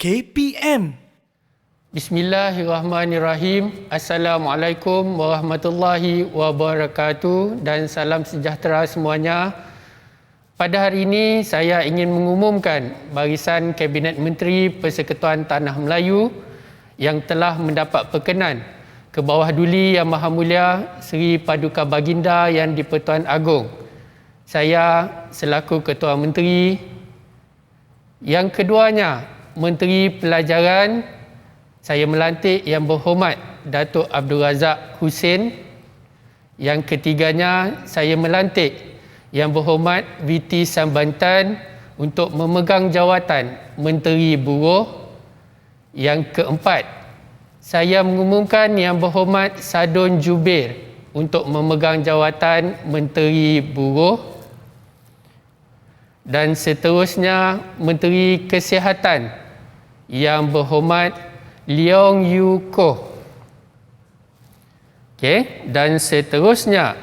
KPM. Bismillahirrahmanirrahim. Assalamualaikum warahmatullahi wabarakatuh dan salam sejahtera semuanya. Pada hari ini saya ingin mengumumkan barisan Kabinet Menteri Persekutuan Tanah Melayu yang telah mendapat perkenan ke bawah duli Yang Maha Mulia Seri Paduka Baginda Yang di-Pertuan Agong. Saya selaku Ketua Menteri. Yang keduanya, Menteri Pelajaran, saya melantik Yang Berhormat Datuk Abdul Razak Husin. Yang ketiganya, saya melantik Yang Berhormat VT Sambantan untuk memegang jawatan Menteri Buruh. Yang keempat, saya mengumumkan Yang Berhormat Sadun Jubir untuk memegang jawatan Menteri Buruh. Dan seterusnya, Menteri Kesihatan Yang Berhormat Leong Yew Koh. Okey, dan seterusnya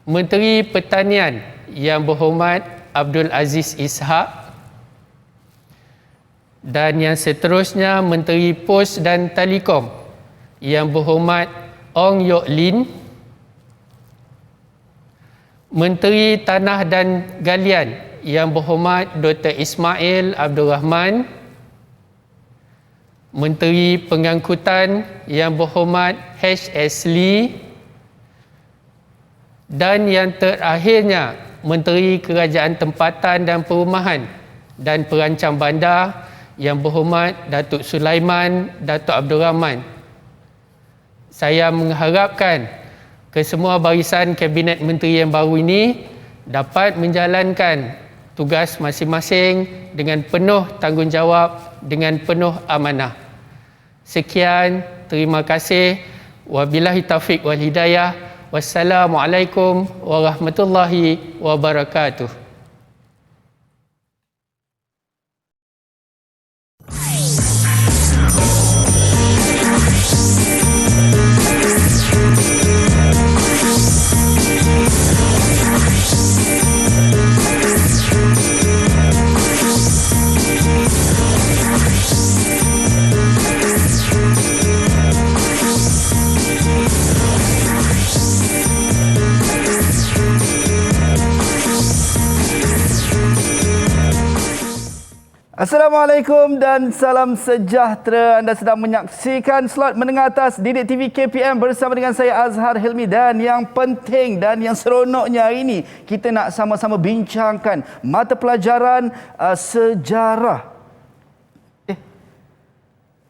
Menteri Pertanian Yang Berhormat Abdul Aziz Ishak. Dan yang seterusnya Menteri Pos dan Telekom Yang Berhormat Ong Yok Lin. Menteri Tanah dan Galian Yang Berhormat Dr. Ismail Abdul Rahman. Menteri Pengangkutan Yang Berhormat H.S. Lee. Dan yang terakhirnya, Menteri Kerajaan Tempatan dan Perumahan dan Perancang Bandar Yang Berhormat Datuk Sulaiman Datuk Abdul Rahman. Saya mengharapkan kesemua barisan Kabinet Menteri yang baru ini dapat menjalankan tugas masing-masing dengan penuh tanggungjawab, dengan penuh amanah. Sekian, terima kasih. Wabillahi taufiq wal hidayah. Wassalamualaikum warahmatullahi wabarakatuh. Assalamualaikum dan salam sejahtera. Anda sedang menyaksikan slot menengah atas Didik TV KPM bersama dengan saya Azhar Hilmi, dan yang penting dan yang seronoknya hari ini kita nak sama-sama bincangkan mata pelajaran sejarah.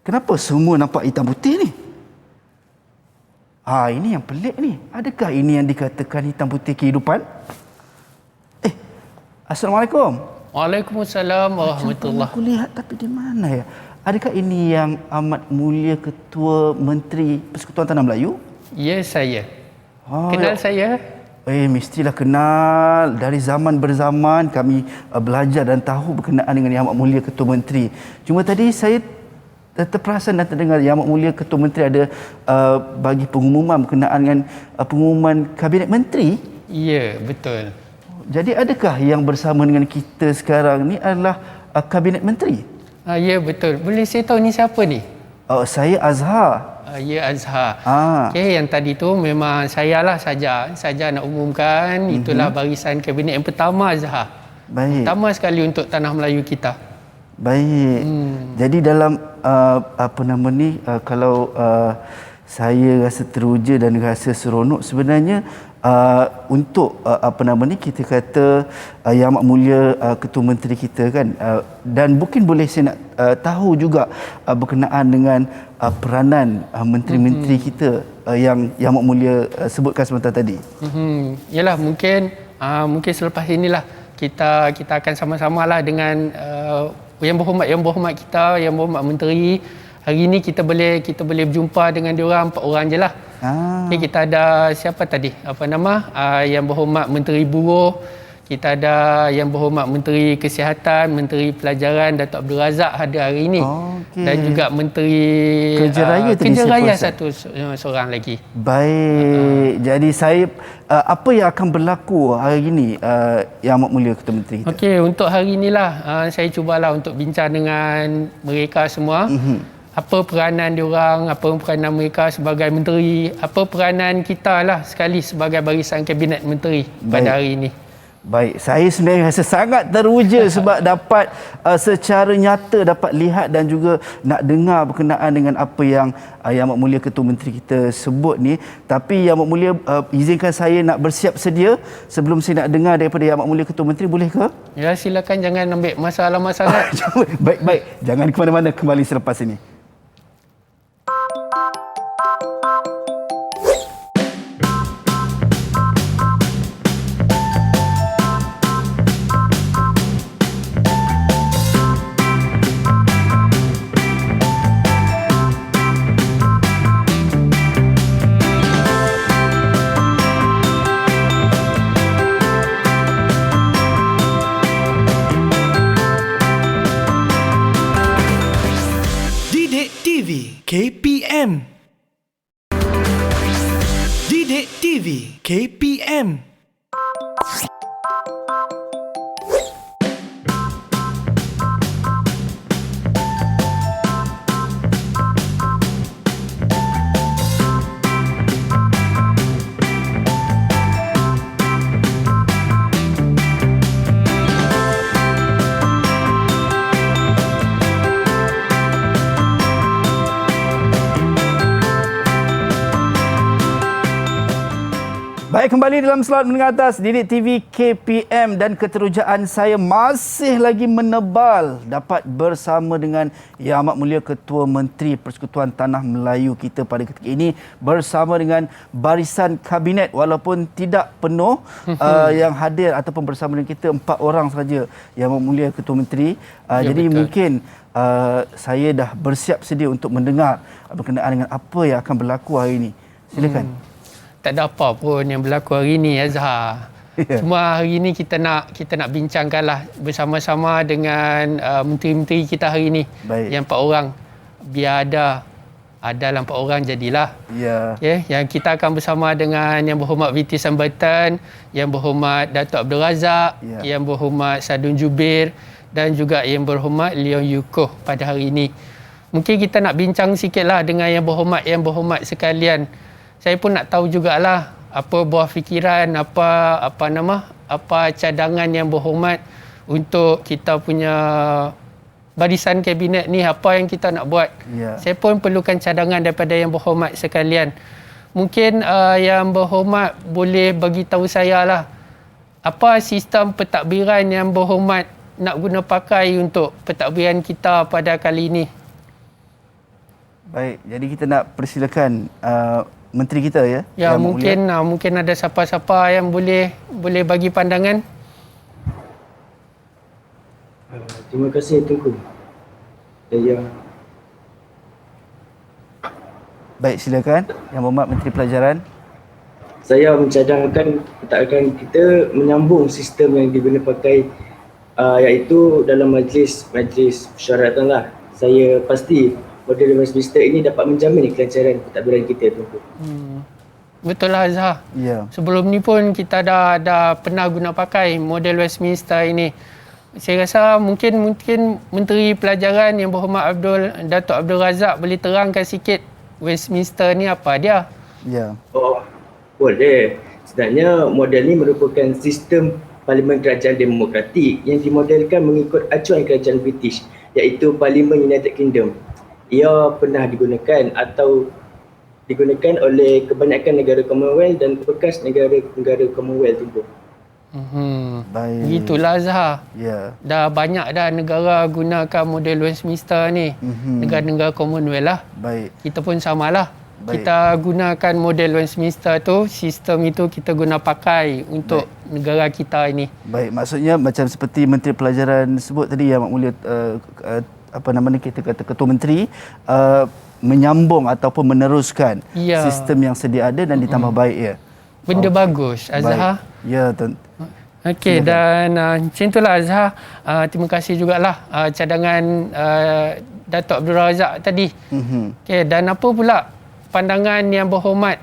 Kenapa semua nampak hitam putih ni? Ini yang pelik ni. Adakah ini yang dikatakan hitam putih kehidupan? Assalamualaikum. Waalaikumsalam warahmatullahi. Aku lihat tapi di mana ya? Adakah ini yang amat mulia Ketua Menteri Persekutuan Tanah Melayu? Ya, saya. Kenal saya? Mestilah kenal. Dari zaman berzaman kami belajar dan tahu berkenaan dengan yang amat mulia Ketua Menteri. Cuma tadi saya terperasan dan terdengar yang amat mulia Ketua Menteri ada bagi pengumuman berkenaan dengan pengumuman Kabinet Menteri. Ya, betul. Jadi adakah yang bersama dengan kita sekarang ni adalah Kabinet Menteri? Ya, betul. Boleh saya tahu ni siapa ni? Saya Azhar. Ya, Azhar. Okey, yang tadi tu memang saya lah saja nak umumkan. Itulah barisan Kabinet yang pertama, Azhar. Baik. Pertama sekali untuk Tanah Melayu kita. Baik. Jadi dalam kalau saya rasa teruja dan rasa seronok sebenarnya untuk kita kata yang amat mulia Ketua Menteri kita kan, dan mungkin boleh saya nak tahu juga berkenaan dengan peranan menteri-menteri kita yang amat mulia sebutkan sebentar tadi. Yalah, mungkin selepas inilah kita akan sama-samalah dengan yang berhormat kita, yang berhormat menteri. Hari ini kita boleh berjumpa dengan diorang 4 orang je lah. Okay, kita ada siapa tadi? Yang Berhormat Menteri Buruh. Kita ada Yang Berhormat Menteri Kesihatan, Menteri Pelajaran Datuk Abdul Razak hadir hari ini. Okey. Dan juga Menteri Kerja Raya tadi Kerja siapa, Raya Ustaz? seorang lagi. Baik. Jadi saya apa yang akan berlaku hari ini Yang Amat Mulia Ketua Menteri kita? Okey, untuk hari inilah saya cubalah untuk bincang dengan mereka semua. Apa peranan diorang, apa peranan mereka sebagai menteri, apa peranan kita lah sekali sebagai barisan kabinet menteri pada hari ini. Baik, saya sebenarnya rasa sangat teruja sebab dapat secara nyata dapat lihat dan juga nak dengar berkenaan dengan apa yang Yang Amat Mulia Ketua Menteri kita sebut ni. Tapi Yang Amat Mulia izinkan saya nak bersiap sedia sebelum saya nak dengar daripada Yang Amat Mulia Ketua Menteri, boleh ke? Ya, silakan, jangan ambil masa lama sangat. Baik, jangan ke mana-mana, kembali selepas ini. Didik TV KPM. Didik TV KPM. Baik, kembali dalam slot menengah atas Didik TV KPM dan keterujaan saya masih lagi menebal dapat bersama dengan Yang Amat Mulia Ketua Menteri Persekutuan Tanah Melayu kita pada ketika ini bersama dengan barisan kabinet walaupun tidak penuh yang hadir ataupun bersama dengan kita 4 orang saja Yang Amat Mulia Ketua Menteri. Jadi betul. mungkin saya dah bersiap sedia untuk mendengar berkenaan dengan apa yang akan berlaku hari ini. Silakan. Tak ada apa pun yang berlaku hari ini, Azhar. Ya. Cuma hari ini kita nak bincangkanlah bersama-sama dengan menteri-menteri kita hari ini. Baik. Yang 4 orang. Biar adalah 4 orang jadilah. Ya. Okay, yang kita akan bersama dengan Yang Berhormat VT Sambatan, Yang Berhormat Datuk Abdul Razak, Ya. Yang Berhormat Sadun Jubir dan juga Yang Berhormat Leon Yukoh pada hari ini. Mungkin kita nak bincang sikitlah dengan Yang Berhormat sekalian. Saya pun nak tahu jugalah apa buah fikiran, apa cadangan Yang Berhormat untuk kita punya barisan kabinet ni, apa yang kita nak buat. Ya. Saya pun perlukan cadangan daripada Yang Berhormat sekalian. Mungkin Yang Berhormat boleh bagi tahu saya lah apa sistem pentadbiran Yang Berhormat nak guna pakai untuk pentadbiran kita pada kali ini. Baik, jadi kita nak persilakan menteri kita ya. Ya, Yang Mulia. mungkin ada siapa-siapa yang boleh bagi pandangan. Terima kasih Tunku. Saya Baik, silakan Yang Berhormat Menteri Pelajaran. saya mencadangkan pentadbiran kita menyambung sistem yang diguna pakai iaitu dalam majlis persyaratan lah. Saya pasti model Westminster ini dapat menjamin kelancaran pentadbiran kita Tunku. Betul lah, Azhar. Ya. Sebelum ni pun kita dah pernah guna pakai model Westminster ini. Saya rasa mungkin Menteri Pelajaran Yang Berhormat Datuk Abdul Razak boleh terangkan sikit Westminster ni apa dia? Ya. Oh, boleh. Sebenarnya model ini merupakan sistem Parlimen Kerajaan Demokratik yang dimodelkan mengikut acuan Kerajaan British iaitu Parlimen United Kingdom. Ia pernah digunakan oleh kebanyakan negara Commonwealth dan bekas negara-negara Commonwealth tu. Baik. Begitulah, Azhar. Ya. Dah banyak dah negara gunakan model Westminster ni. Negara-negara Commonwealth lah. Baik. Kita pun samalah. Baik. Kita gunakan model Westminster tu, sistem itu kita guna pakai untuk negara kita ini. Baik, maksudnya macam seperti Menteri Pelajaran sebut tadi Yang Amat Mulia kita kata Ketua Menteri menyambung ataupun meneruskan Ya. sistem yang sedia ada dan ditambah baik ya. Benda bagus, Azhar. Baik. Ya, Okey, dan macam itulah Azhar. Terima kasih jugalah cadangan Datuk Abdul Razak tadi. Okey, dan apa pula pandangan yang berhormat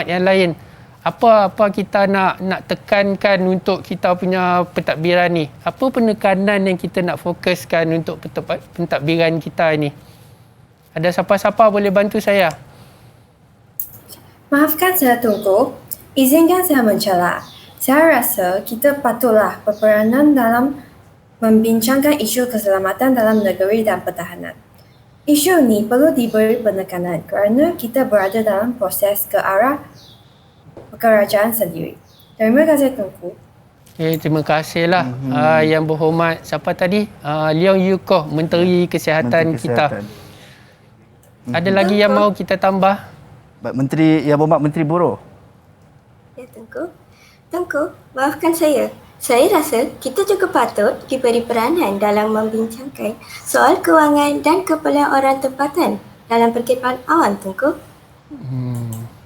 yang lain? Apa kita nak tekankan untuk kita punya pentadbiran ni? Apa penekanan yang kita nak fokuskan untuk pentadbiran kita ini? Ada siapa-siapa boleh bantu saya? Maafkan saya Tunku, izinkan saya mencela. Saya rasa kita patutlah berperanan dalam membincangkan isu keselamatan dalam negeri dan pertahanan. Isu ini perlu diberi penekanan kerana kita berada dalam proses ke arah kerajaan sendiri. Terima kasih Tunku. Okay, terima kasihlah Yang Berhormat siapa tadi? Leong Yukoh, Menteri Kesihatan kita. Ada lagi yang mau kita tambah? Menteri Yang Berhormat Menteri Buruh. Ya Tunku, maafkan saya. Saya rasa kita juga patut diberi peranan dalam membincangkan soal kewangan dan kepelian orang tempatan dalam perkembangan awam Tunku.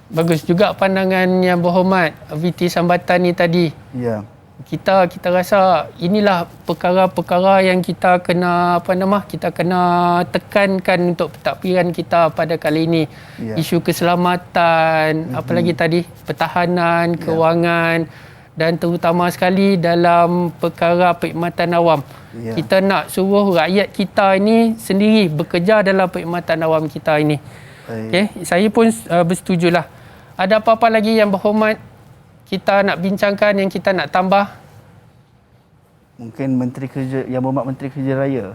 Bagus juga pandangan Yang Berhormat VT Sambatan ni tadi. Ya. Kita rasa inilah perkara-perkara yang kita kena kita kena tekankan untuk pentadbiran kita pada kali ini. Ya. Isu keselamatan, apa lagi tadi? Pertahanan, kewangan dan terutama sekali dalam perkara perkhidmatan awam. Ya. Kita nak suruh rakyat kita ini sendiri bekerja dalam perkhidmatan awam kita ini. Okey, saya pun bersetujulah. Ada apa-apa lagi Yang Berhormat kita nak bincangkan yang kita nak tambah? Mungkin Yang Berhormat Menteri Kerja Raya.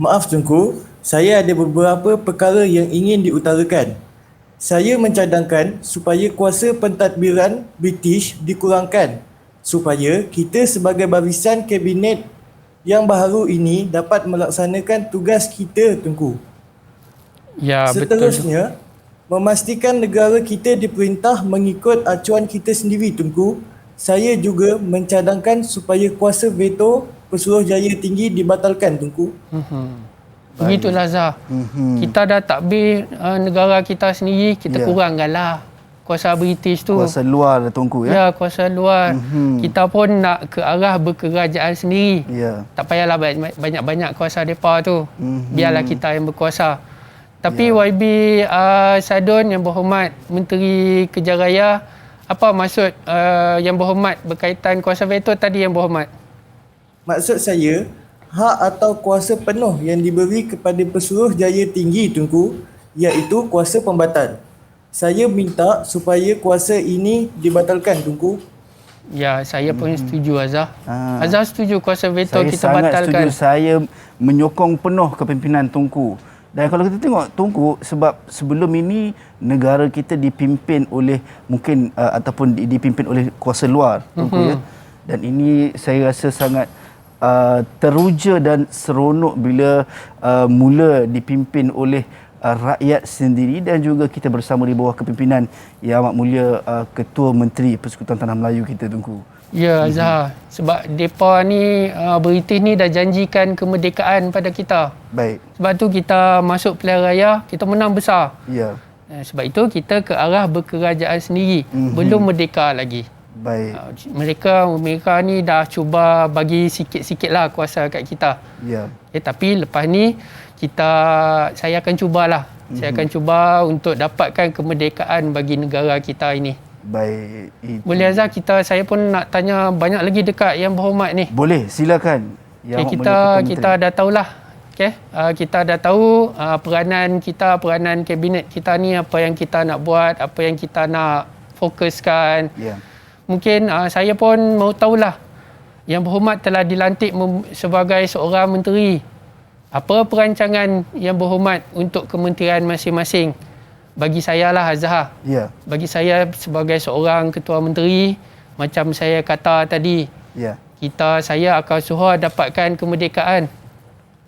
Maaf Tunku, saya ada beberapa perkara yang ingin diutarakan. Saya mencadangkan supaya kuasa pentadbiran British dikurangkan supaya kita sebagai barisan kabinet yang baharu ini dapat melaksanakan tugas kita Tunku. Ya, Seterusnya, memastikan negara kita diperintah mengikut acuan kita sendiri Tunku. Saya juga mencadangkan supaya kuasa veto Pesuruhjaya Tinggi dibatalkan Tunku. Begitulah Zah. Kita dah takbir negara kita sendiri, kita kurangkanlah kuasa British tu. Kuasa luar Tunku ya. Ya, kuasa luar. Kita pun nak ke arah berkerajaan sendiri. Ya. Tak payahlah banyak-banyak kuasa depa tu. Biarlah kita yang berkuasa. Tapi YB Sadun Yang Berhormat Menteri Kerja Raya, apa maksud Yang Berhormat berkaitan kuasa veto tadi Yang Berhormat? Maksud saya, hak atau kuasa penuh yang diberi kepada Pesuruhjaya Tinggi Tunku, iaitu kuasa pembatal. Saya minta supaya kuasa ini dibatalkan Tunku. Ya, saya pun setuju Azhar. Azhar setuju kuasa veto Saya kita sangat batalkan. setuju. Saya menyokong penuh kepimpinan Tunku. Dan kalau kita tengok Tunku, sebab sebelum ini negara kita dipimpin oleh mungkin ataupun dipimpin oleh kuasa luar Tunku ya. Dan ini saya rasa sangat teruja dan seronok bila mula dipimpin oleh rakyat sendiri dan juga kita bersama di bawah kepimpinan Yang Amat Mulia Ketua Menteri Persekutuan Tanah Melayu kita Tunku. Ya Azhar, sebab mereka ni British ni dah janjikan kemerdekaan pada kita. Baik. Sebab tu kita masuk pilihan raya, kita menang besar. Ya. Sebab itu kita ke arah berkerajaan sendiri. Belum merdeka lagi. Baik. Mereka ni dah cuba bagi sikit-sikit lah kuasa kat kita. Ya. Tapi lepas ni saya akan cubalah. Saya akan cuba untuk dapatkan kemerdekaan bagi negara kita ini. Baik. Boleh Azhar, saya pun nak tanya banyak lagi dekat Yang Berhormat ni. Boleh, silakan. Yang Kita dah tahulah. Kita dah tahu peranan kabinet kita ni, apa yang kita nak buat, apa yang kita nak fokuskan. Ya. Mungkin saya pun mau tahulah. Yang Berhormat telah dilantik sebagai seorang menteri. Apa perancangan Yang Berhormat untuk kementerian masing-masing? Bagi saya lah Azhar. Ya. Bagi saya sebagai seorang ketua menteri, macam saya kata tadi, Ya. saya akan suruh dapatkan kemerdekaan.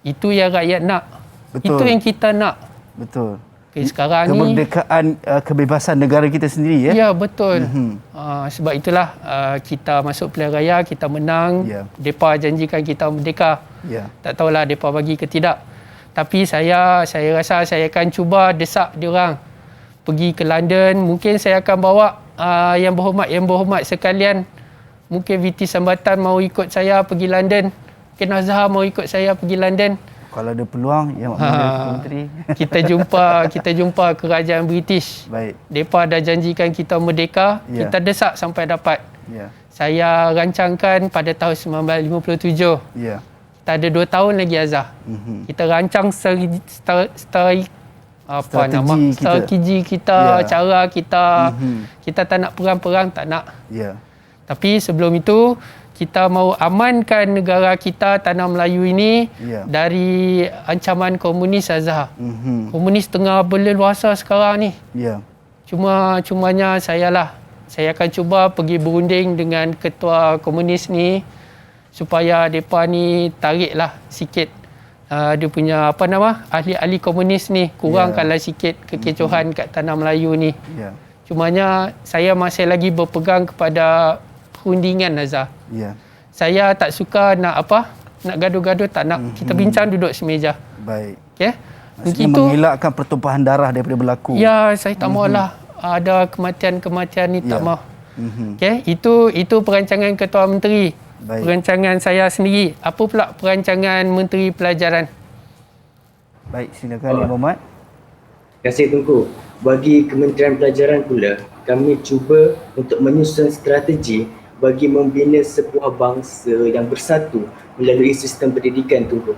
Itu yang rakyat nak. Betul. Itu yang kita nak. Betul. Sekarang ni kemerdekaan kebebasan negara kita sendiri ya. ya betul. Sebab itulah kita masuk pilihan raya, kita menang. Ya. Depa janjikan kita merdeka. Ya. Tak tahulah depa bagi ke tidak. Tapi saya rasa saya akan cuba desak diorang pergi ke London. Mungkin saya akan bawa Yang Berhormat sekalian Mungkin VT Sambatan mau ikut saya pergi London. Mungkin Azhar mau ikut saya pergi London. Kalau ada peluang, Yang Mulia Ketua Menteri. Kita jumpa kerajaan British. Baik. Mereka dah janjikan kita merdeka, Ya. kita desak sampai dapat. Ya. Saya rancangkan pada tahun 1957. Ya. Kita ada 2 tahun lagi Azhar. Kita rancang strategi kita, Ya. cara kita. Kita tak nak perang-perang, tak nak. Ya. Tapi sebelum itu, kita mahu amankan negara kita, tanah Melayu ini Ya. dari ancaman komunis Azhar. Komunis tengah berleluasa sekarang ni. Ya. Cumanya saya akan cuba pergi berunding dengan ketua komunis ni supaya mereka ni tariklah sikit dia punya ahli-ahli komunis ni, kurangkanlah sikit kekecohan kat tanah Melayu ni. Ya. Cumanya saya masih lagi berpegang kepada perundingan Azhar. Ya. Saya tak suka nak gaduh-gaduh, tak nak. Kita bincang duduk semeja. Baik. Okey. Maksudnya mengelakkan pertumpahan darah daripada berlaku. Ya, saya tak maulah ada kematian-kematian ni, tak mau. Okey, itu perancangan Ketua Menteri. Baik. Perancangan saya sendiri. Apa pula perancangan Menteri Pelajaran? Baik, silakan Yang Berhormat. Terima kasih Tunku. Bagi Kementerian Pelajaran pula, kami cuba untuk menyusun strategi bagi membina sebuah bangsa yang bersatu melalui sistem pendidikan Tunku.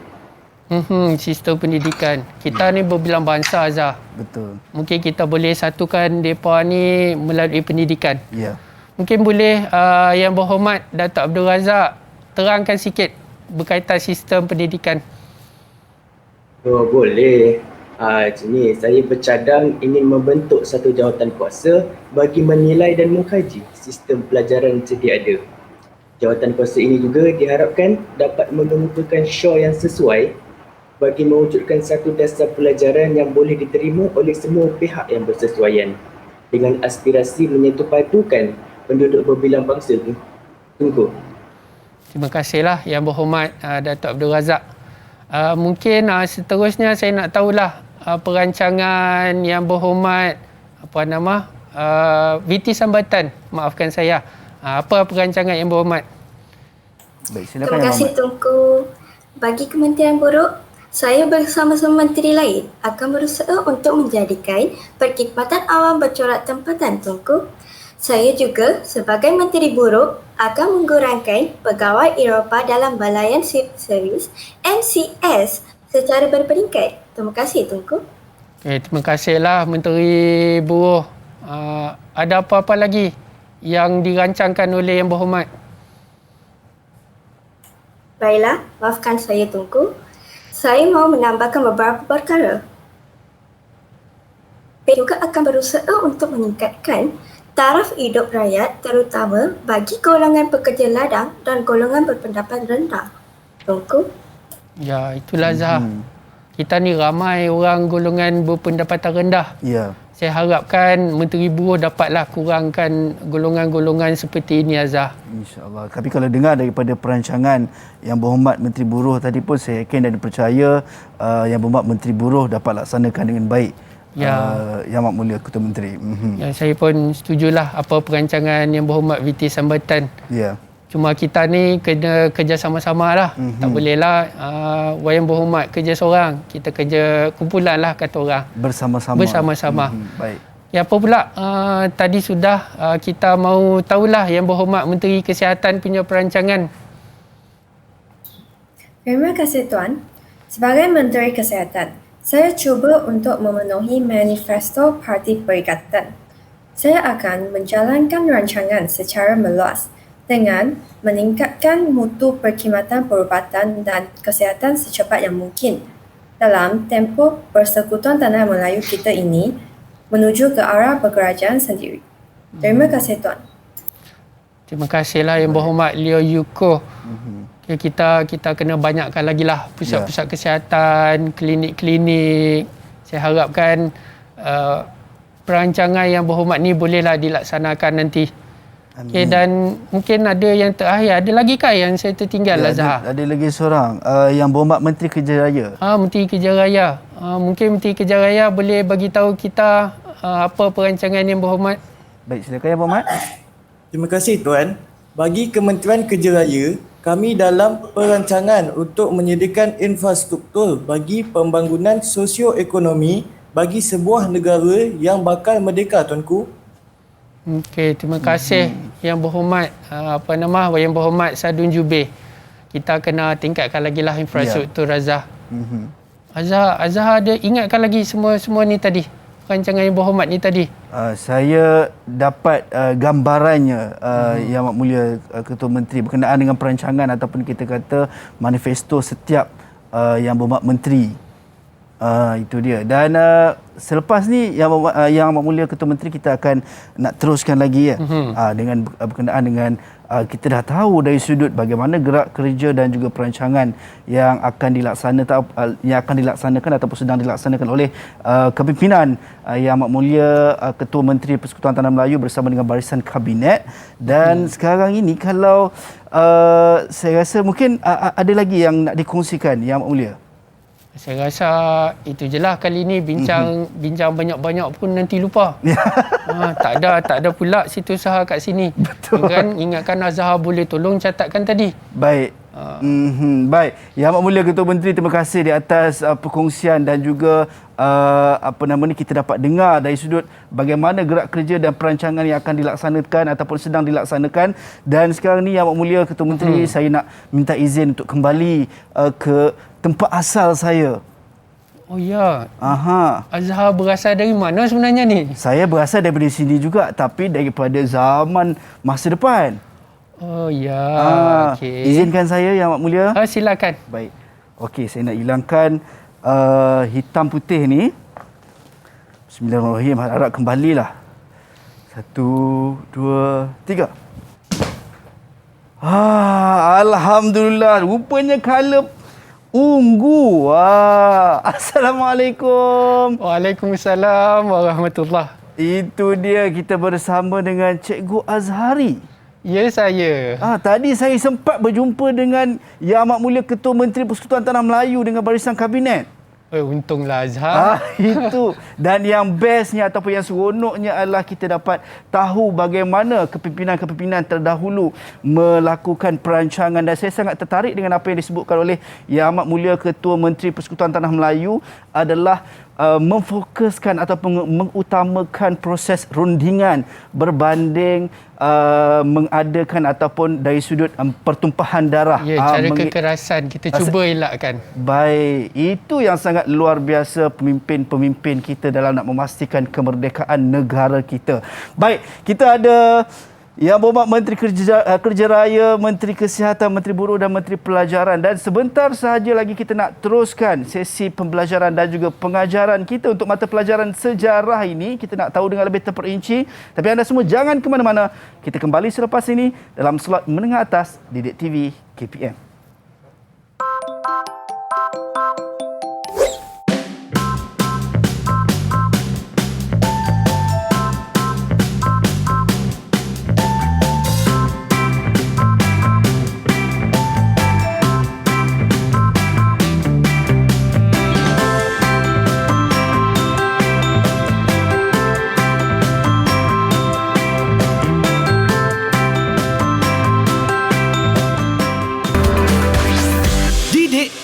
Sistem pendidikan. Kita ni berbilang bangsa Azhar. Betul. Mungkin kita boleh satukan mereka ni melalui pendidikan. Ya. Mungkin boleh Yang Berhormat Datuk Abdul Razak terangkan sikit berkaitan sistem pendidikan. Oh, boleh. Sini saya bercadang ingin membentuk satu jawatan kuasa bagi menilai dan mengkaji sistem pelajaran sedia ada. Jawatan kuasa ini juga diharapkan dapat mengemukakan syur yang sesuai bagi mewujudkan satu dasar pelajaran yang boleh diterima oleh semua pihak yang bersesuaian dengan aspirasi menyetupadukan penduduk berbilang bangsa tu. Tunggu. Terima kasihlah Yang Berhormat Datuk Abdul Razak. Mungkin seterusnya saya nak tahulah perancangan Yang Berhormat VT Sambatan. Maafkan saya. Apa perancangan Yang Berhormat? Baik, silakan Terima Yang kasih Berhormat. Tunku. Bagi Kementerian Buruh, saya bersama-sama menteri lain akan berusaha untuk menjadikan perkhidmatan awam bercorak tempatan Tunku. Saya juga sebagai Menteri Buruh akan mengurangkan pegawai Eropah dalam Balayan Civil Service MCS secara berperingkat. Terima kasih Tunku. Okay, terima kasihlah Menteri Buruh. Ada apa-apa lagi yang dirancangkan oleh Yang Berhormat? Baiklah, maafkan saya Tunku. Saya mahu menambahkan beberapa perkara. Juga akan berusaha untuk meningkatkan taraf hidup rakyat terutama bagi golongan pekerja ladang dan golongan berpendapatan rendah. Tunku. Ya, itulah Zah. Kita ni ramai orang golongan berpendapatan rendah. Ya. Saya harapkan Menteri Buruh dapatlah kurangkan golongan-golongan seperti ini Azhar. InsyaAllah. Tapi kalau dengar daripada perancangan Yang Berhormat Menteri Buruh tadi pun, saya yakin dan percaya Yang Berhormat Menteri Buruh dapat laksanakan dengan baik. Ya. Yang Amat Mulia Ketua Menteri. Ya, saya pun setujulah apa perancangan Yang Berhormat VT Sambatan. Ya. Cuma kita ni kena kerja sama-sama lah. Tak bolehlah Yang Berhormat kerja seorang. Kita kerja kumpulan lah kata orang. Bersama-sama. Bersama-sama. Baik. Ya, apa pula tadi sudah kita mahu tahulah Yang Berhormat Menteri Kesihatan punya perancangan. Terima kasih Tuan. Sebagai Menteri Kesihatan, saya cuba untuk memenuhi manifesto Parti Perikatan. Saya akan menjalankan rancangan secara meluas dengan meningkatkan mutu perkhidmatan perubatan dan kesihatan secepat yang mungkin dalam tempoh persekutuan tanah Melayu kita ini menuju ke arah berkerajaan sendiri. Terima kasih Tuan. Terima kasihlah Yang Berhormat Leo Yuko. Kita kena banyakkan lagi lah pusat-pusat kesihatan, klinik-klinik. Saya harapkan perancangan Yang Berhormat ni bolehlah dilaksanakan nanti. Okay, dan mungkin ada yang terakhir. Ada lagi kah yang saya tertinggal lah Zahar? Ada lagi seorang Yang Berhormat Menteri Kerja Raya. Menteri Kerja Raya. Mungkin Menteri Kerja Raya boleh bagi tahu kita apa perancangan Yang Berhormat. Baik, silakan Yang Berhormat. Terima kasih Tuan. Bagi Kementerian Kerja Raya, kami dalam perancangan untuk menyediakan infrastruktur bagi pembangunan sosioekonomi bagi sebuah negara yang bakal merdeka, Tuanku. Okey, terima kasih Yang Berhormat Yang Berhormat Sadun Jubir. Kita kena tingkatkan lagi lah infrastruktur Azhar. Azhar ada ingatkan lagi semua ni tadi. Rancangan Yang Berhormat ni tadi. Saya dapat gambarannya Yang Amat Mulia Ketua Menteri berkenaan dengan perancangan ataupun kita kata manifesto setiap Yang Berhormat Menteri. Itu dia. Dan selepas ni Yang Amat Mulia Ketua Menteri kita akan nak teruskan lagi dengan berkenaan dengan kita dah tahu dari sudut bagaimana gerak kerja dan juga perancangan yang akan dilaksanakan ataupun sedang dilaksanakan oleh kepimpinan Yang Amat Mulia Ketua Menteri Persekutuan Tanah Melayu bersama dengan barisan kabinet. Dan sekarang ini kalau saya rasa mungkin ada lagi yang nak dikongsikan Yang Amat Mulia. Saya rasa itu je lah kali ni bincang banyak-banyak pun nanti lupa. Tak ada pula situ usaha kat sini. Betul. Ingatkan Azhar boleh tolong catatkan tadi. Baik. Baik. Yang Amat Mulia Ketua Menteri, terima kasih di atas perkongsian dan juga kita dapat dengar dari sudut bagaimana gerak kerja dan perancangan yang akan dilaksanakan ataupun sedang dilaksanakan. Dan sekarang ni Yang Amat Mulia Ketua Menteri, saya nak minta izin untuk kembali ke tempat asal saya. Oh ya. Aha. Azhar berasal dari mana sebenarnya ni? Saya berasal daripada sini juga tapi daripada zaman masa depan. Oh ya. Okey. Izinkan saya Yang Amat Mulia. Silakan. Baik. Okey, saya nak hilangkan hitam putih ni. Bismillahirrahmanirrahim. Harap kembalilah. 1, 2, 3. Alhamdulillah. Rupanya color ungu. Assalamualaikum. Waalaikumsalam warahmatullahi. Itu dia, kita bersama dengan Cikgu Azhari. Ya, saya. Tadi saya sempat berjumpa dengan Yang Amat Mulia Ketua Menteri Persekutuan Tanah Melayu dengan barisan kabinet. Untunglah Azhar. Itu. Dan yang bestnya ataupun yang seronoknya adalah kita dapat tahu bagaimana kepimpinan-kepimpinan terdahulu melakukan perancangan. Dan saya sangat tertarik dengan apa yang disebutkan oleh Yang Amat Mulia Ketua Menteri Persekutuan Tanah Melayu adalah memfokuskan ataupun mengutamakan proses rundingan berbanding mengadakan ataupun dari sudut pertumpahan darah. Ya, cara kekerasan kita cuba elakkan. Baik, itu yang sangat luar biasa pemimpin-pemimpin kita dalam nak memastikan kemerdekaan negara kita. Baik, kita ada Yang Berhormat Menteri Kerja Raya, Menteri Kesihatan, Menteri Buruh dan Menteri Pelajaran. Dan sebentar sahaja lagi kita nak teruskan sesi pembelajaran dan juga pengajaran kita untuk mata pelajaran sejarah ini. Kita nak tahu dengan lebih terperinci. Tapi anda semua jangan ke mana-mana. Kita kembali selepas ini dalam slot menengah atas Didik TV KPM.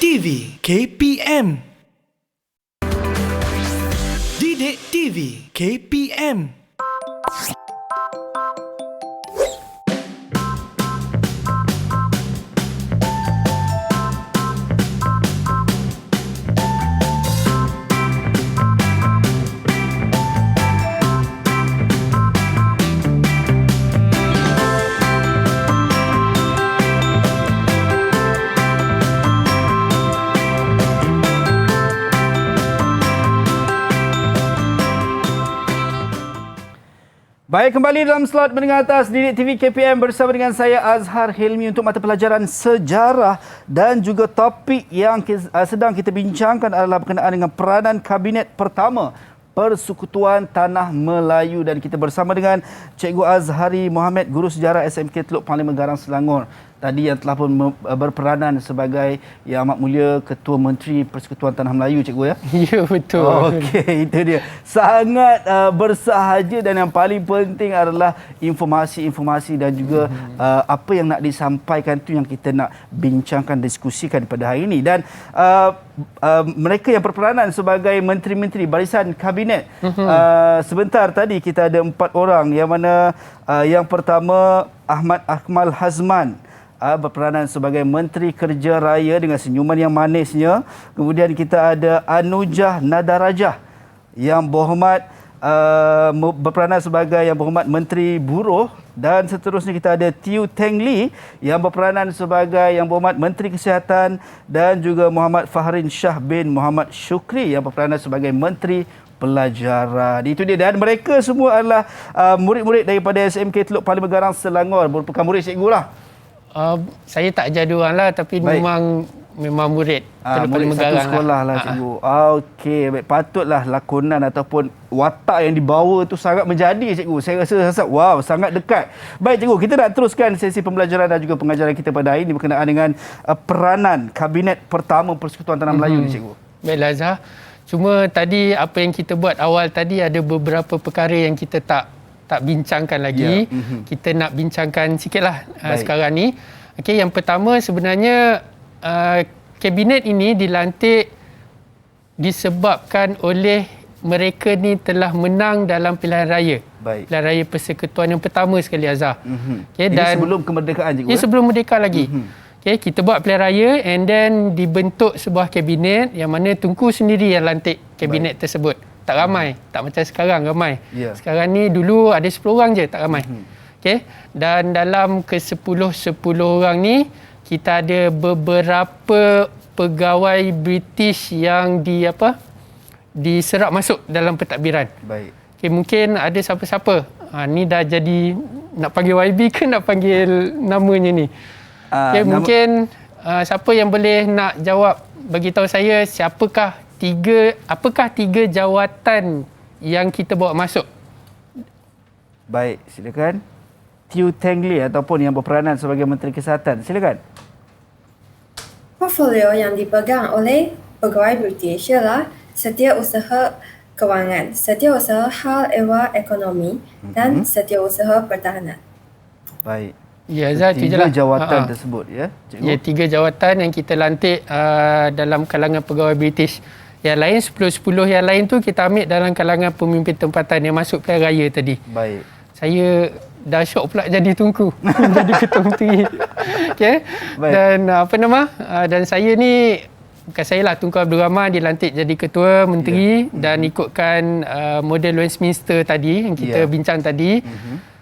TV KPM. Didik TV KPM. Baik, kembali dalam slot menengah atas Didik TV KPM bersama dengan saya Azhar Hilmi untuk mata pelajaran sejarah dan juga topik yang sedang kita bincangkan adalah berkenaan dengan peranan Kabinet pertama Persekutuan Tanah Melayu, dan kita bersama dengan Cikgu Azhari Mohammed, Guru Sejarah SMK Teluk Parlimen Garang Selangor. tadi yang telah pun berperanan sebagai Yang Amat Mulia Ketua Menteri Persekutuan Tanah Melayu, cikgu ya. Ya, betul. Okey, itu dia. Sangat bersahaja dan yang paling penting adalah informasi-informasi dan juga apa yang nak disampaikan tu yang kita nak bincangkan, diskusikan pada hari ini. Dan mereka yang berperanan sebagai menteri-menteri barisan kabinet. Sebentar tadi kita ada 4 orang yang mana yang pertama Ahmad Akmal Hazman berperanan sebagai Menteri Kerja Raya dengan senyuman yang manisnya. Kemudian kita ada Anujah Nadarajah yang berhormat berperanan sebagai Yang Berhormat Menteri Buruh, dan seterusnya kita ada Tiu Teng Lee yang berperanan sebagai Yang Berhormat Menteri Kesihatan, dan juga Muhammad Fahrin Shah bin Muhammad Shukri yang berperanan sebagai Menteri Pelajaran. Itu dia, dan mereka semua adalah murid-murid daripada SMK Teluk Parlimen Garang Selangor, merupakan murid cikgu lah. Saya tak ajar diorang lah, tapi Baik. memang murid Murid satu sekolah lah cikgu. Okey, baik, patutlah lakonan ataupun watak yang dibawa tu sangat menjadi cikgu. Saya rasa wow, sangat dekat. Baik cikgu, kita nak teruskan sesi pembelajaran dan juga pengajaran kita pada hari ini berkenaan dengan peranan Kabinet Pertama Persekutuan Tanah Melayu ni cikgu. Baiklah Zah. Cuma tadi apa yang kita buat awal tadi ada beberapa perkara yang kita tak bincangkan lagi. Kita nak bincangkan sikitlah sekarang ni. Okey, yang pertama sebenarnya kabinet ini dilantik disebabkan oleh mereka ni telah menang dalam pilihan raya. Baik. Pilihan raya persekutuan yang pertama sekali Azhar. Okay, Ini dan sebelum kemerdekaan cikgu. ini sebelum merdeka lagi. Okay, kita buat pilihan raya and then dibentuk sebuah kabinet yang mana Tunku sendiri yang lantik kabinet tersebut. Tak ramai, tak macam sekarang ramai. Ya. Sekarang ni dulu ada 10 orang je, tak ramai. Okay, dan dalam ke-10 orang ni kita ada beberapa pegawai British yang diserap masuk dalam pentadbiran. Baik. Okay, mungkin ada siapa-siapa. Ni dah jadi nak panggil YB ke nak panggil namanya ni? Okay, mungkin siapa yang boleh nak jawab, bagi tahu saya apakah tiga jawatan yang kita bawa masuk? Baik, silakan. Tiu Teng Lee ataupun yang berperanan sebagai Menteri Kesihatan. Silakan. Portfolio yang dipegang oleh pegawai British ialah Setiausaha Kewangan, Setiausaha Hal Ehwal Ekonomi dan Setiausaha Pertahanan. Baik. Ya, Zah, tu je Tiga lah. jawatan tersebut ya, cikgu. Ya, 3 jawatan yang kita lantik dalam kalangan pegawai British. Yang lain 10 yang lain tu kita ambil dalam kalangan pemimpin tempatan yang masuk pilihan raya tadi. Baik. Saya dah syok pula jadi Tunku. Jadi ketua menteri. Okay. Baik. Dan dan saya ni, bukan saya lah, Tunku Abdul Rahman dilantik jadi ketua menteri dan ikutkan model Westminster tadi yang kita bincang tadi.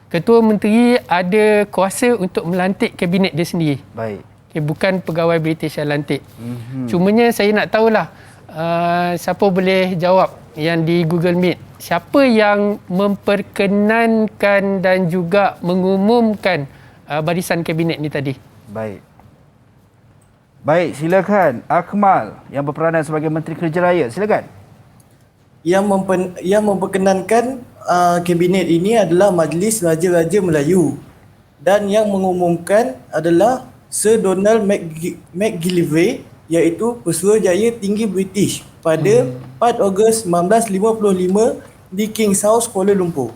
Ketua menteri ada kuasa untuk melantik kabinet dia sendiri. Baik. Okay, bukan pegawai British yang lantik. Cumanya saya nak tahulah siapa boleh jawab yang di Google Meet. Siapa yang memperkenankan dan juga mengumumkan barisan kabinet ni tadi? Baik. Baik, silakan Akmal yang berperanan sebagai Menteri Kerja Raya. Silakan. Yang memperkenankan kabinet ini adalah Majlis Raja-Raja Melayu, dan yang mengumumkan adalah Sir Donald McGillivray, iaitu Pesuruhjaya Tinggi British pada 4 Ogos 1955 di King's House, Kuala Lumpur.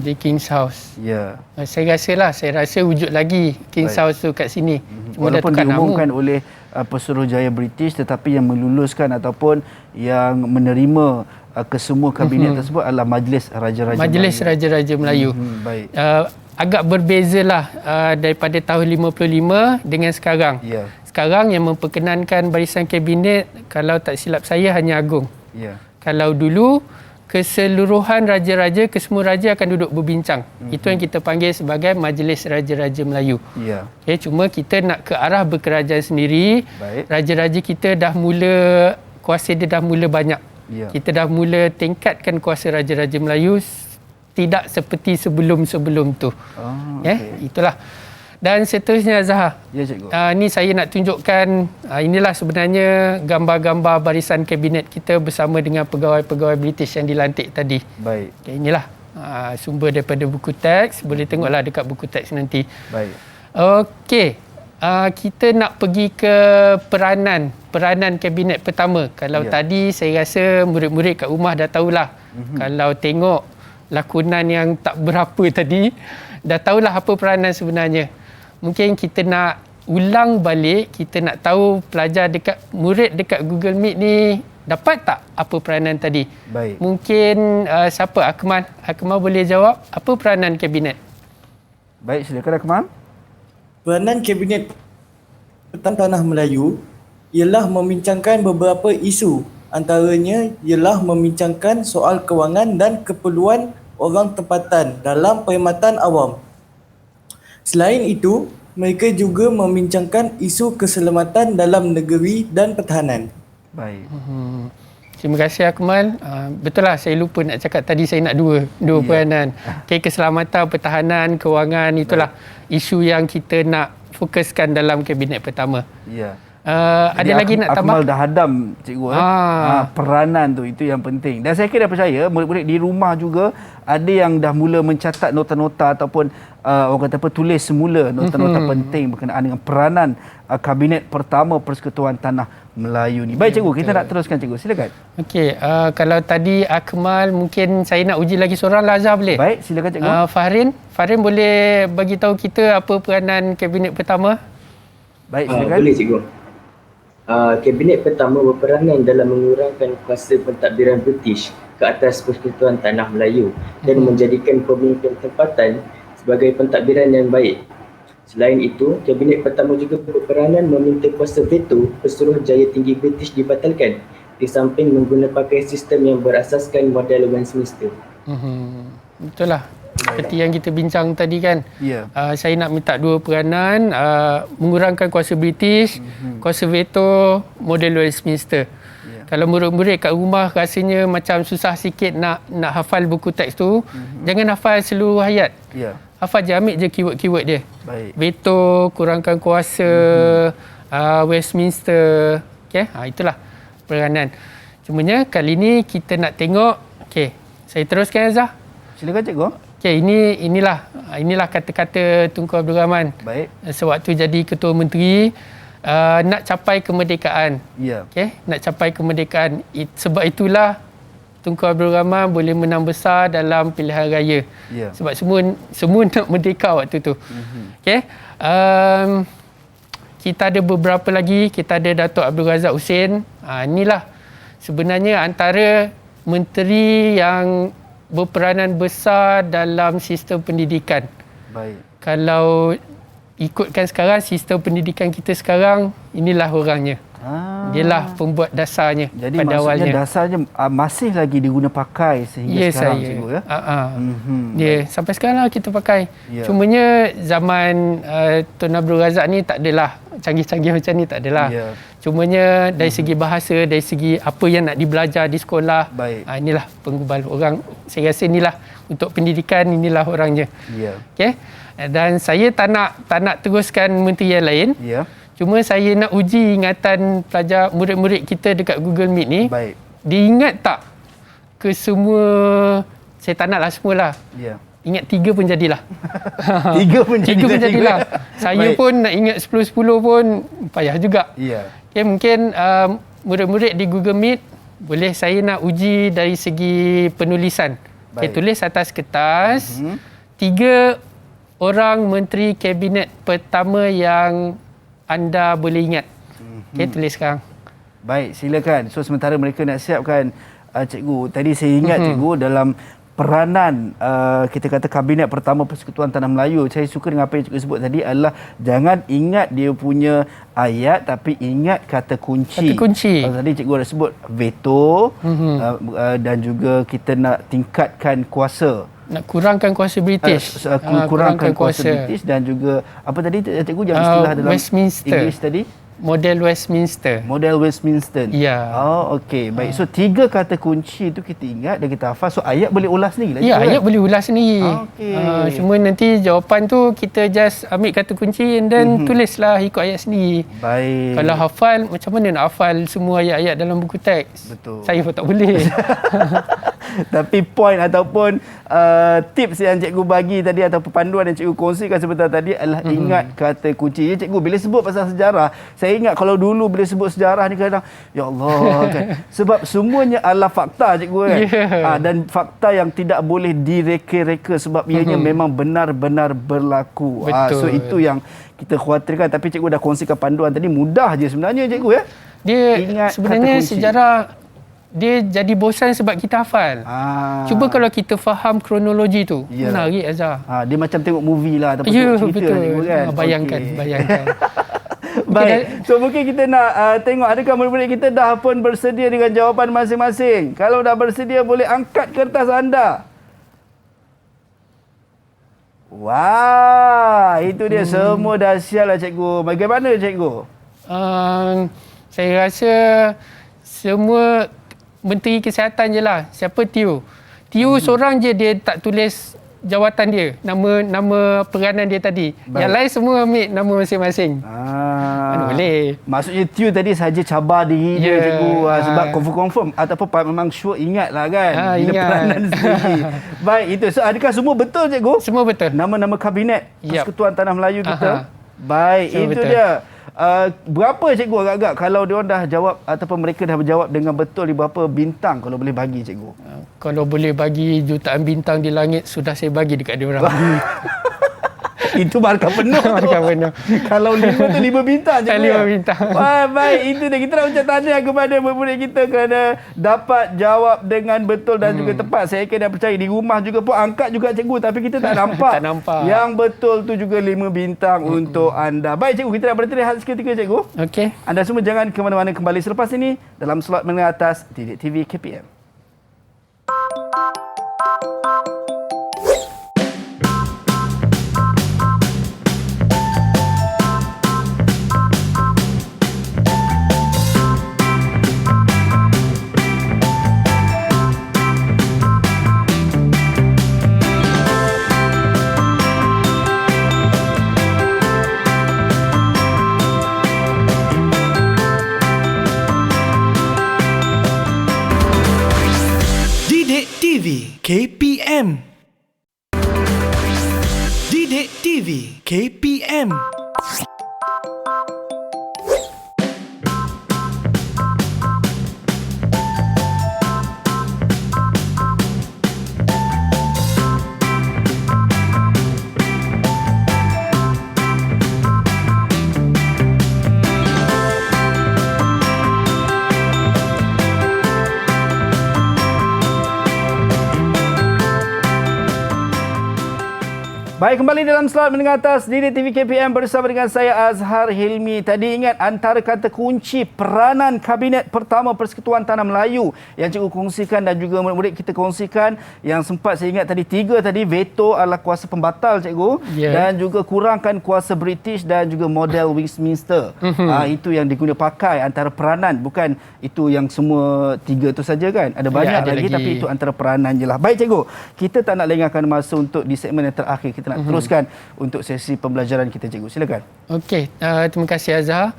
Di King's House. Ya. Saya rasa wujud lagi King's House tu kat sini. Cuma dah Walaupun tukar nama. diumumkan oleh Pesuruhjaya British, tetapi yang meluluskan ataupun yang menerima kesemua kabinet tersebut adalah Majlis Raja-Raja Majlis Melayu. Raja-Raja Melayu. Baik. Agak berbezalah daripada tahun 55 dengan sekarang. Ya. Sekarang yang memperkenankan barisan kabinet, kalau tak silap saya, hanya Agong. Ya. Kalau dulu keseluruhan raja-raja, kesemua raja akan duduk berbincang. Itu yang kita panggil sebagai Majlis Raja-Raja Melayu. Ya. Okay, cuma kita nak ke arah berkerajaan sendiri. Baik. Raja-raja kita kuasa dia dah mula banyak. Ya. Kita dah mula tingkatkan kuasa Raja-Raja Melayu tidak seperti sebelum-sebelum tu. Okey. Itulah. Dan seterusnya Zahar. Ya, cikgu. Ni saya nak tunjukkan, inilah sebenarnya gambar-gambar barisan kabinet kita bersama dengan pegawai-pegawai British yang dilantik tadi. Baik. Okay, inilah sumber daripada buku teks. Boleh tengoklah dekat buku teks nanti. Baik. Okey. Kita nak pergi ke peranan kabinet pertama. Kalau tadi saya rasa murid-murid kat rumah dah tahulah. Kalau tengok lakonan yang tak berapa tadi, dah tahulah apa peranan sebenarnya. Mungkin kita nak ulang balik, kita nak tahu pelajar murid dekat Google Meet ni dapat tak apa peranan tadi. Baik. Mungkin siapa? Akmal boleh jawab apa peranan kabinet? Baik, silakan Akmal. Peranan Kabinet Tanah Melayu ialah membincangkan beberapa isu. Antaranya ialah membincangkan soal kewangan dan keperluan orang tempatan dalam perkhidmatan awam. Selain itu, mereka juga membincangkan isu keselamatan dalam negeri dan pertahanan. Baik. Terima kasih Akmal. Betul lah, saya lupa nak cakap tadi saya nak dua peranan. Okay, keselamatan, pertahanan, kewangan, itulah isu yang kita nak fokuskan dalam kabinet pertama. Ya. Ada lagi nak tambah? Akmal dah hadam cikgu. Peranan tu, itu yang penting. Dan saya kira percaya murid-murid di rumah juga ada yang dah mula mencatat nota-nota ataupun orang kata apa, tulis semula nota-nota penting berkenaan dengan peranan kabinet pertama Persekutuan Tanah Melayu ni. Baik cikgu, kita nak teruskan cikgu. Silakan. Okey, kalau tadi Akmal, mungkin saya nak uji lagi seorang lah, Azhar boleh? Baik, silakan cikgu. Farin boleh bagi tahu kita apa peranan kabinet pertama? Baik, silakan. Boleh cikgu. Kabinet pertama berperanan dalam mengurangkan kuasa pentadbiran British ke atas Persekutuan Tanah Melayu dan menjadikan pemimpin tempatan sebagai pentadbiran yang baik. Selain itu, Kabinet pertama juga berperanan meminta kuasa veto Pesuruhjaya Tinggi British dibatalkan di samping menggunakan sistem yang berasaskan model Westminster. Betul lah. Seperti yang kita bincang tadi kan. Ya. Saya nak minta dua peranan, mengurangkan kuasa British, kuasa veto, model Westminster. Kalau murid-murid kat rumah rasanya macam susah sikit nak hafal buku teks tu, jangan hafal seluruh ayat. Ya. Hafal je, ambil je keyword-keyword dia. Baik. Veto, kurangkan kuasa, Westminster. Okay? Itulah peranan. Cumanya kali ni kita nak tengok, okay, saya teruskan Azhar. Silakan cikgu. Okay, inilah kata-kata Tunku Abdul Rahman. Baik. Sewaktu jadi Ketua Menteri, nak capai kemerdekaan. Ya. Okay? Nak capai kemerdekaan. Sebab itulah Tunku Abdul Rahman boleh menang besar dalam pilihan raya. Ya. Sebab semua nak merdeka waktu tu. Okay? Kita ada beberapa lagi. Kita ada Datuk Abdul Razak Husin. Inilah sebenarnya antara menteri yang berperanan besar dalam sistem pendidikan. Baik. Kalau ikutkan sekarang, sistem pendidikan kita sekarang, inilah orangnya. Dialah pembuat dasarnya. Jadi pada maksudnya awalnya. dasarnya masih lagi diguna pakai sehingga sekarang cikgu ya. Sampai sekarang kita pakai. Ya. Cumanya zaman Tun Abdul Razak ni tak adalah canggih-canggih macam ni, tak adalah. Ya. Cumanya dari segi bahasa, dari segi apa yang nak dibelajar di sekolah, Baik. inilah penggubal orang. Saya rasa inilah untuk pendidikan, inilah orangnya. Ya. Okay? Dan saya tak nak teruskan menteri yang lain. Ya. Cuma saya nak uji ingatan pelajar, murid-murid kita dekat Google Meet ni. Baik. Diingat tak ke semua, saya tak naklah semualah. Ya. Ingat 3 pun jadilah. 3 pun Tiga pun jadilah. Saya Baik. pun nak ingat 10-10 pun payah juga. Ya. Okay, mungkin murid-murid di Google Meet, boleh saya nak uji dari segi penulisan. Okay, Baik. tulis atas kertas 3 orang menteri kabinet pertama yang anda boleh ingat. Okay, tulis sekarang. Baik, silakan. So sementara mereka nak siapkan cikgu, tadi saya ingat cikgu dalam peranan kita kata kabinet pertama Persekutuan Tanah Melayu, saya suka dengan apa yang cikgu sebut tadi adalah jangan ingat dia punya ayat tapi ingat kata kunci. Kata kunci. Tadi cikgu ada sebut veto dan juga kita nak tingkatkan kuasa. Nak kurangkan kuasa British. Kurangkan kuasa British dan juga apa tadi cikgu yang istilah dalam Westminster. English tadi? Model Westminster. Model Westminster. Ya. Oh, okey. Baik. So 3 kata kunci itu kita ingat dan kita hafal. So ayat boleh ulas sendiri lah. Ya, ayat boleh ulas sendiri. Okey. Cuma nanti jawapan tu kita just ambil kata kunci and then tulislah ikut ayat sendiri. Baik. Kalau hafal, macam mana nak hafal semua ayat-ayat dalam buku teks? Betul. Saya pun tak boleh. Tapi poin ataupun tips yang cikgu bagi tadi atau panduan yang cikgu kongsikan sebentar tadi adalah ingat kata kunci. Ya cikgu, bila sebut pasal sejarah, saya ingat kalau dulu bila sebut sejarah ni kadang ya Allah kan. Sebab semuanya adalah fakta cikgu kan. Dan fakta yang tidak boleh direka-reka sebab ianya memang benar-benar berlaku. So itu yang kita khawatirkan. Tapi cikgu dah kongsikan panduan tadi, mudah je sebenarnya cikgu ya. Dia Ingat sebenarnya kata kunci. sejarah dia jadi bosan sebab kita hafal. Cuba kalau kita faham kronologi tu, menarik Azhar. Dia macam tengok movie lah ataupun Ya, tengok cerita betul. cikgu kan. Bayangkan. Baik. So mungkin kita nak tengok adakah murid-murid kita dah pun bersedia dengan jawapan masing-masing. Kalau dah bersedia boleh angkat kertas anda. Wah, itu dia semua dah siap lah cikgu. Bagaimana cikgu? Saya rasa semua Menteri Kesihatan je lah. Siapa Teo? Teo seorang je dia tak tulis jawatan dia, nama peranan dia tadi. Baik. Yang lain semua ambil nama masing-masing. Mana boleh. Maksudnya Teo tadi saja cabar diri dia cikgu sebab confirm ataupun memang sure ingat lah kan bila ingat. peranan sendiri. Baik, itu. So adakah semua betul cikgu? Semua betul. Nama-nama kabinet Persekutuan Tanah Melayu kita. Baik, Semua itu betul. dia. Berapa cikgu agak-agak kalau dia orang dah jawab ataupun mereka dah berjawab dengan betul di berapa bintang kalau boleh bagi cikgu? Kalau boleh bagi jutaan bintang di langit, sudah saya bagi dekat dia orang. Itu markah penuh. Markah penuh. Kalau 5 tu 5 bintang cikgu. 5 bintang. Baik, itu dia. Kita nak ucap tahniah kepada murid-murid kita kerana dapat jawab dengan betul dan juga tepat. Saya kena percaya di rumah juga pun angkat juga cikgu, tapi kita tak nampak. Tak nampak. Yang betul tu juga 5 bintang untuk anda. Baik cikgu, kita nak berhenti rehat seketika cikgu. Okey. Anda semua jangan ke mana-mana, kembali selepas ini dalam slot menengah atas Didik TV KPM. Didik TV KPM. Didik TV KPM. Baik, kembali dalam slot menengah atas Didik TV KPM bersama dengan saya Azhar Hilmi. Tadi ingat antara kata kunci peranan Kabinet Pertama Persekutuan Tanah Melayu yang cikgu kongsikan dan juga murid-murid kita kongsikan, yang sempat saya ingat tadi 3 tadi, veto adalah kuasa pembatal cikgu, dan juga kurangkan kuasa British dan juga model Westminster. Itu yang diguna pakai antara peranan, bukan itu yang semua 3 tu saja kan. Ada banyak ada lagi, tapi itu antara peranan je lah. Baik cikgu, kita tak nak lengahkan masa untuk di segmen yang terakhir. Kita nak teruskan untuk sesi pembelajaran kita cikgu. Silakan. Okey, terima kasih Azhar.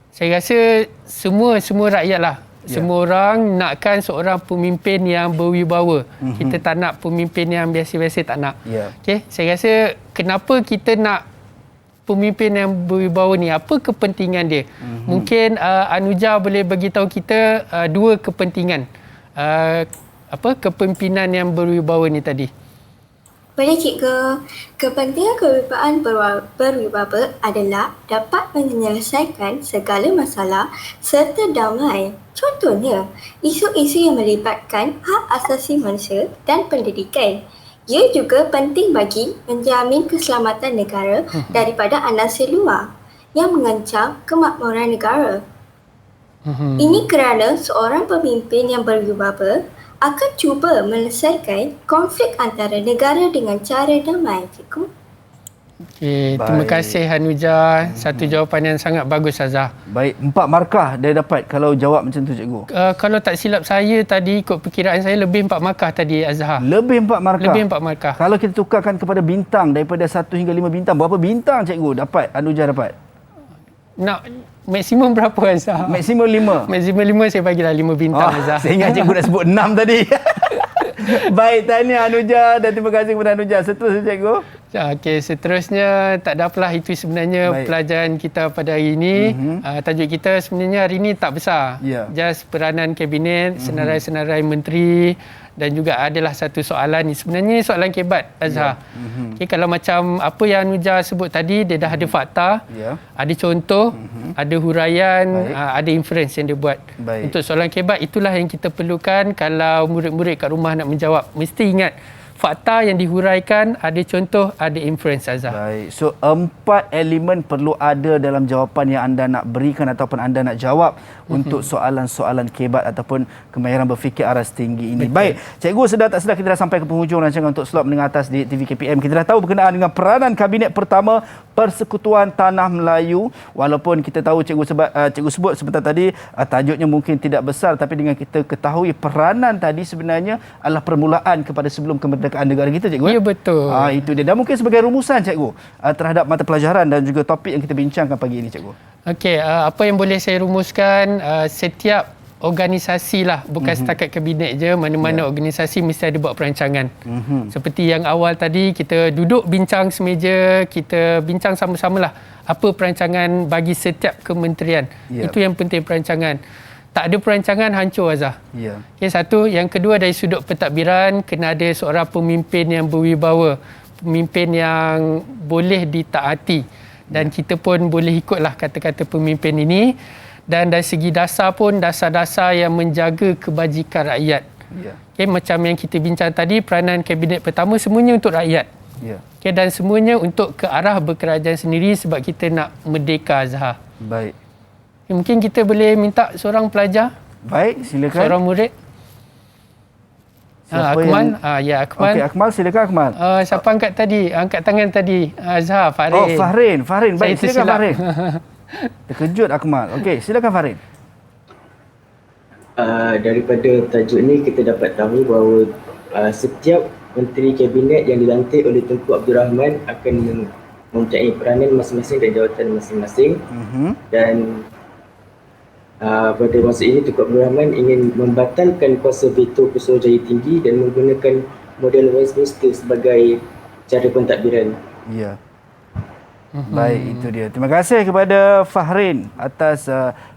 Saya rasa semua rakyat lah. Semua orang nakkan seorang pemimpin yang berwibawa. Kita tak nak pemimpin yang biasa-biasa, tak nak. Okey, saya rasa kenapa kita nak pemimpin yang berwibawa ni, apa kepentingan dia? Mungkin Anuja boleh bagi tahu kita 2 kepentingan kepemimpinan yang berwibawa ni tadi. Boleh cikgu. Kepentingan kewibawaan berwibawa adalah dapat menyelesaikan segala masalah serta damai. Contohnya, isu-isu yang melibatkan hak asasi manusia dan pendidikan. Ia juga penting bagi menjamin keselamatan negara daripada anasir luar yang mengancam kemakmuran negara. Ini kerana seorang pemimpin yang berwibawa akan cuba menyelesaikan konflik antara negara dengan cara damai, cikgu. Okay, terima kasih Hanuja. Satu jawapan yang sangat bagus Azhar. Baik, 4 markah dia dapat kalau jawab macam tu cikgu. Kalau tak silap saya tadi, ikut perkiraan saya, lebih 4 markah tadi Azhar. Lebih 4 markah. Lebih 4 markah. Kalau kita tukarkan kepada bintang daripada 1 hingga 5 bintang, berapa bintang cikgu dapat? Anuja dapat? Nak maksimum berapa Azhar? Maksimum 5. Maksimum 5, saya bagilah 5 bintang Azhar. Saya ingat cikgu dah sebut 6 tadi. Baik, tahniah Anuja dan terima kasih kepada Anuja. Seterusnya cikgu. Okey, seterusnya tak ada apalah, itu sebenarnya Baik. pelajaran kita pada hari ini. Tajuk kita sebenarnya hari ini tak besar. Ya. Just peranan kabinet, senarai-senarai menteri dan juga adalah satu soalan ni. Sebenarnya soalan kebat Azhar. Okey, kalau macam apa yang Anuja sebut tadi, dia dah ada fakta, Ya. ada contoh, ada huraian, Baik. ada inference yang dia buat. Baik. Untuk soalan kebat, itulah yang kita perlukan kalau murid-murid kat rumah nak menjawab. Mesti ingat fakta yang dihuraikan, ada contoh, ada inference Azhar. Baik. So 4 elemen perlu ada dalam jawapan yang anda nak berikan ataupun anda nak jawab untuk soalan-soalan kebat ataupun kemahiran berfikir aras tinggi ini. Baik, cikgu sedar tak sedar kita dah sampai ke penghujung rancangan untuk slot menengah atas di TV KPM. Kita dah tahu berkenaan dengan peranan kabinet pertama Persekutuan Tanah Melayu. Walaupun kita tahu cikgu sebut sebentar tadi tajuknya mungkin tidak besar, tapi dengan kita ketahui peranan tadi sebenarnya adalah permulaan kepada sebelum kemerdekaan negara kita, cikgu. Ya, betul. Itu dia. Dan mungkin sebagai rumusan, cikgu, terhadap mata pelajaran dan juga topik yang kita bincangkan pagi ini, cikgu. Okey, apa yang boleh saya rumuskan, setiap organisasi lah, bukan setakat kabinet je, mana-mana organisasi mesti ada buat perancangan. Seperti yang awal tadi, kita duduk bincang semeja, kita bincang sama-sama lah apa perancangan bagi setiap kementerian. Yep. Itu yang penting, perancangan. Tak ada perancangan, hancur Azhar. Ya. Okay, satu. Yang kedua, dari sudut pentadbiran, kena ada seorang pemimpin yang berwibawa, pemimpin yang boleh ditaati, dan kita pun boleh ikutlah kata-kata pemimpin ini. Dan dari segi dasar pun, dasar-dasar yang menjaga kebajikan rakyat. Ya. Okay, macam yang kita bincang tadi, peranan kabinet pertama semuanya untuk rakyat. Ya. Okay, dan semuanya untuk ke arah berkerajaan sendiri sebab kita nak merdeka, Azhar. Baik. Okay, mungkin kita boleh minta seorang pelajar, Baik, silakan. seorang murid. Siapa Akmal. yang... Ya, Akmal. Okey, Akmal, silakan Akmal. Siapa angkat tadi? Angkat tangan tadi. Azhar, Farin. Oh, Fahrin. Baik, Saya silakan tersilap. Fahrin. Terkejut Akmal. Okey, silakan Fahrin. Daripada tajuk ni kita dapat tahu bahawa setiap menteri kabinet yang dilantik oleh Tunku Abdul Rahman akan mempunyai peranan masing-masing dan jawatan masing-masing. Dan pada masa ini Tunku Abdul Rahman ingin membatalkan kuasa veto Pesuruhjaya Tinggi dan menggunakan model Westminster sebagai cara pentadbiran. Ya. Baik, itu dia. Terima kasih kepada Fahrin atas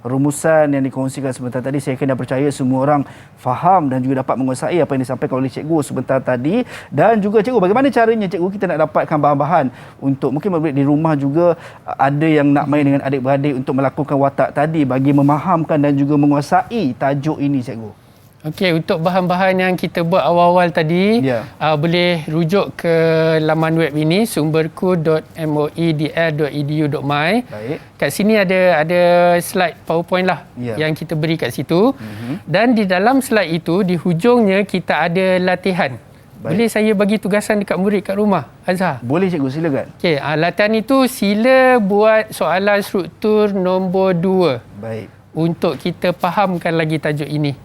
rumusan yang dikongsikan sebentar tadi. Saya kena percaya semua orang faham dan juga dapat menguasai apa yang disampaikan oleh cikgu sebentar tadi. Dan juga cikgu, bagaimana caranya cikgu kita nak dapatkan bahan-bahan untuk mungkin murid di rumah juga ada yang nak main dengan adik-beradik untuk melakukan watak tadi bagi memahamkan dan juga menguasai tajuk ini, cikgu. Okey, untuk bahan-bahan yang kita buat awal-awal tadi, Ya. Boleh rujuk ke laman web ini, sumberku.moedl.edu.my. Baik. Kat sini ada slide PowerPoint lah, Ya. yang kita beri kat situ. Dan di dalam slide itu, di hujungnya kita ada latihan. Baik. Boleh saya bagi tugasan dekat murid kat rumah, Azhar? Boleh cikgu, silakan. Okey, latihan itu sila buat soalan struktur nombor 2. Baik. Untuk kita fahamkan lagi tajuk ini.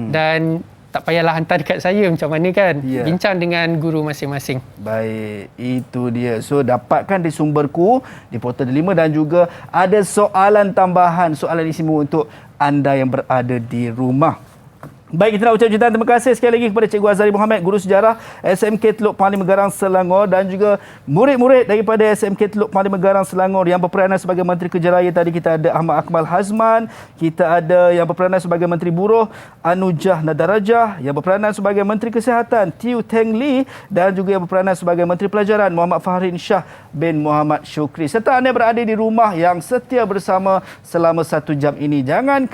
Dan tak payahlah hantar dekat saya macam mana kan. Ya. Bincang dengan guru masing-masing. Baik, itu dia. So, dapatkan di sumberku, di portal 5 dan juga ada soalan tambahan, soalan istimewa untuk anda yang berada di rumah. Baik, kita nak ucap jutaan terima kasih sekali lagi kepada Cikgu Azhari Mohamad, Guru Sejarah SMK Teluk Parlimen Garang Selangor dan juga murid-murid daripada SMK Teluk Parlimen Garang Selangor yang berperanan sebagai Menteri Kerja Raya. Tadi kita ada Ahmad Akmal Hazman, kita ada yang berperanan sebagai Menteri Buruh Anujah Nadarajah, yang berperanan sebagai Menteri Kesihatan Tiu Teng Lee dan juga yang berperanan sebagai Menteri Pelajaran Muhammad Fahrin Shah bin Muhammad Syukri. Serta anda berada di rumah yang setia bersama selama 1 jam ini. Jangan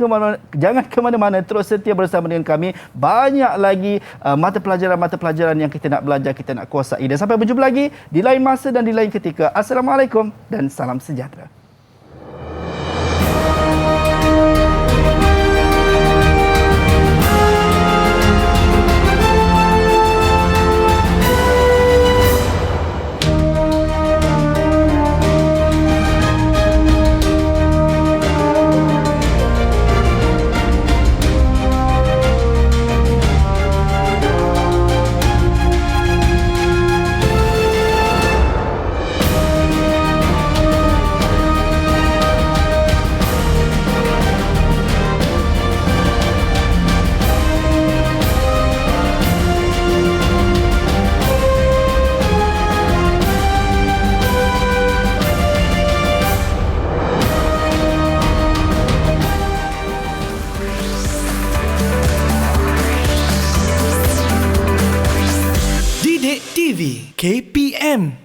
ke mana-mana, terus setia bersama dengan kami. Banyak lagi mata pelajaran yang kita nak belajar, kita nak kuasai. Dan sampai berjumpa lagi di lain masa dan di lain ketika. Assalamualaikum dan salam sejahtera. KPM